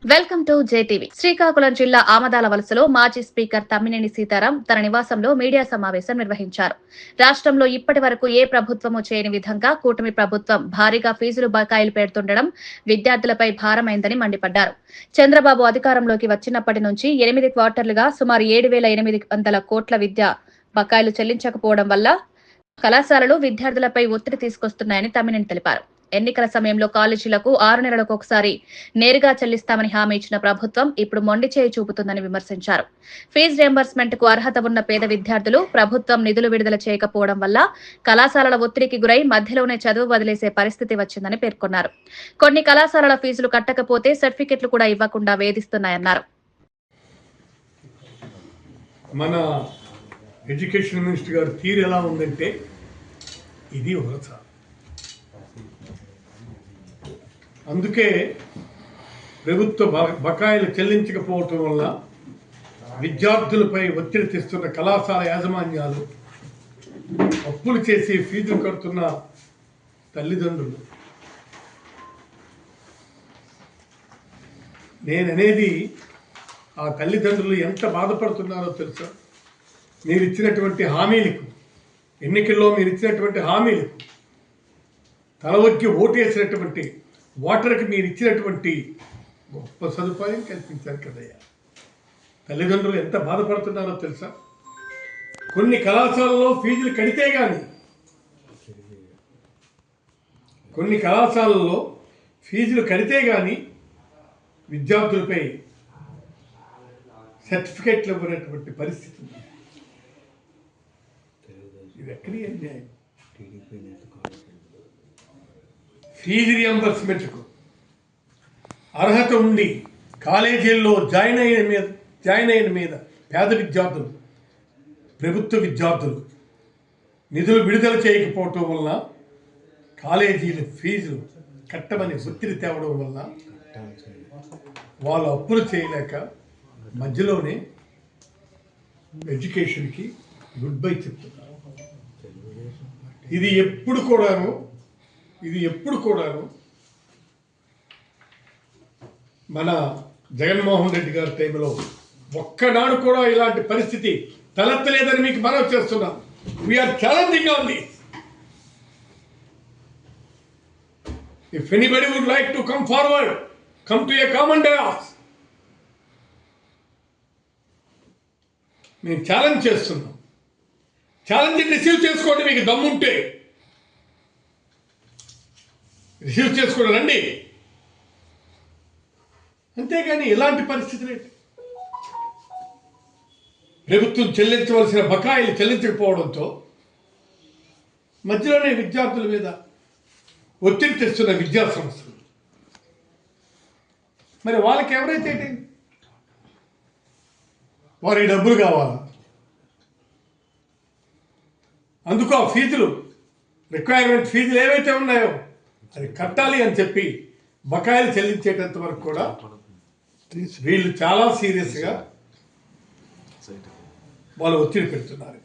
Welcome to JTV. Srikakulam జిల్లా ఆమదాల వలసలో మాజీ speaker Tammineni Sitaram తన నివాసంలో మీడియా సమావేశం నిర్వహించారు. రాష్ట్రంలో ఇప్పటి వరకు ఏ ప్రభుత్వమూ చేయని విధంగా కూటమి ప్రభుత్వం భారీగా ఫీజులు బకాయిలు పెడుతుండడం విద్యార్థులపై భారమైందని మండిపడ్డారు. చంద్రబాబు అధికారంలోకి వచ్చినప్పటి నుంచి 8 క్వార్టర్లుగా సుమారు 7,800 కోట్ల విద్యా బకాయిలు చెల్లించకపోవడం వల్ల కళాశాలలు విద్యార్థులపై ఒత్తిడి తీసుకొస్తున్నాయని తమ్మినేని తెలిపారు. ఎన్నికల సమయంలో కాలేజీలకు 6 నెలలకు ఒకసారి నేరుగా చెల్లిస్తామని హామీ ఇచ్చిన ప్రభుత్వం ఇప్పుడు మొండి చేయి చూపుతుందని విమర్శించారు. ఫీజు రియంబర్స్మెంట్ కు అర్హత ఉన్న పేద విద్యార్థులు ప్రభుత్వం నిధులు విడుదల చేయకపోవడం వల్ల కళాశాలల ఒత్తిడికి గురై మధ్యలోనే చదువు వదిలేసే పరిస్థితి వచ్చిందని పేర్కొన్నారు. కొన్ని కళాశాలల ఫీజులు కట్టకపోతే సర్టిఫికెట్లు కూడా ఇవ్వకుండా వేధిస్తున్నాయన్నారు. మన ఎడ్యుకేషన్ మినిస్టర్ గారు తీరు ఎలా ఉందంటే ఇది వరస. అందుకే ప్రభుత్వ బకాయిలు చెల్లించకపోవటం వల్ల విద్యార్థులపై ఒత్తిడి తెస్తున్న కళాశాల యాజమాన్యాలు, అప్పులు చేసి ఫీజులు కడుతున్న తల్లిదండ్రులు, నేననేది ఆ తల్లిదండ్రులు ఎంత బాధపడుతున్నారో తెలుసా? మీరు ఇచ్చినటువంటి హామీలకు, ఎన్నికల్లో మీరు ఇచ్చినటువంటి హామీలకు తలవొక్కి ఓటేసినటువంటి ఓటర్కి మీరు ఇచ్చినటువంటి గొప్ప సదుపాయం కల్పించారు కదయ్యా. తల్లిదండ్రులు ఎంత బాధపడుతున్నారో తెలుసా? కొన్ని కళాశాలలో ఫీజులు కడితే కానీ విద్యార్థులపై సర్టిఫికేట్లు ఇవ్వనటువంటి పరిస్థితి ఉంది. ఇది ఎక్కడి అన్యాయం? ఫీజు రియంబర్స్మెంట్కు అర్హత ఉండి కాలేజీల్లో జాయిన్ అయిన మీద పేద విద్యార్థులు, ప్రభుత్వ విద్యార్థులు నిధులు విడుదల చేయకపోవటం వల్ల కాలేజీల ఫీజులు కట్టమని ఒత్తిడి తేవడం వల్ల వాళ్ళు అప్పులు చేయలేక మధ్యలోనే ఎడ్యుకేషన్కి గుడ్ బై చెప్తున్నారు. ఇది ఎప్పుడు కూడాను మన జగన్మోహన్ రెడ్డి గారి టైంలో ఒక్కనాడు కూడా ఇలాంటి పరిస్థితి తలెత్తలేదని మీకు మనవి చేస్తున్నాం. We are challenging on this. If anybody would like to come forward, come to a common dais. మేము ఛాలెంజ్ చేస్తున్నాం. ఛాలెంజ్ రిసీవ్ చేసుకోండి. మీకు దమ్ముంటే రిసీవ్ చేసుకోండి, రండి. అంతేగాని ఇలాంటి పరిస్థితులు ప్రభుత్వం చెల్లించవలసిన బకాయిలు చెల్లించకపోవడంతో మధ్యలోనే విద్యార్థుల మీద ఒత్తిడి తెస్తున్న విద్యా సంస్థలు, మరి వాళ్ళకి ఎవరైతే వారికి డబ్బులు కావాలా? అందుకు ఆ ఫీజులు, రిక్వైర్మెంట్ ఫీజులు ఏవైతే ఉన్నాయో అది కట్టాలి అని చెప్పి బకాయిలు చెల్లించేటంత వరకు కూడా వీళ్ళు చాలా సీరియస్గా వాళ్ళు ఒత్తిడి పెడుతున్నారు.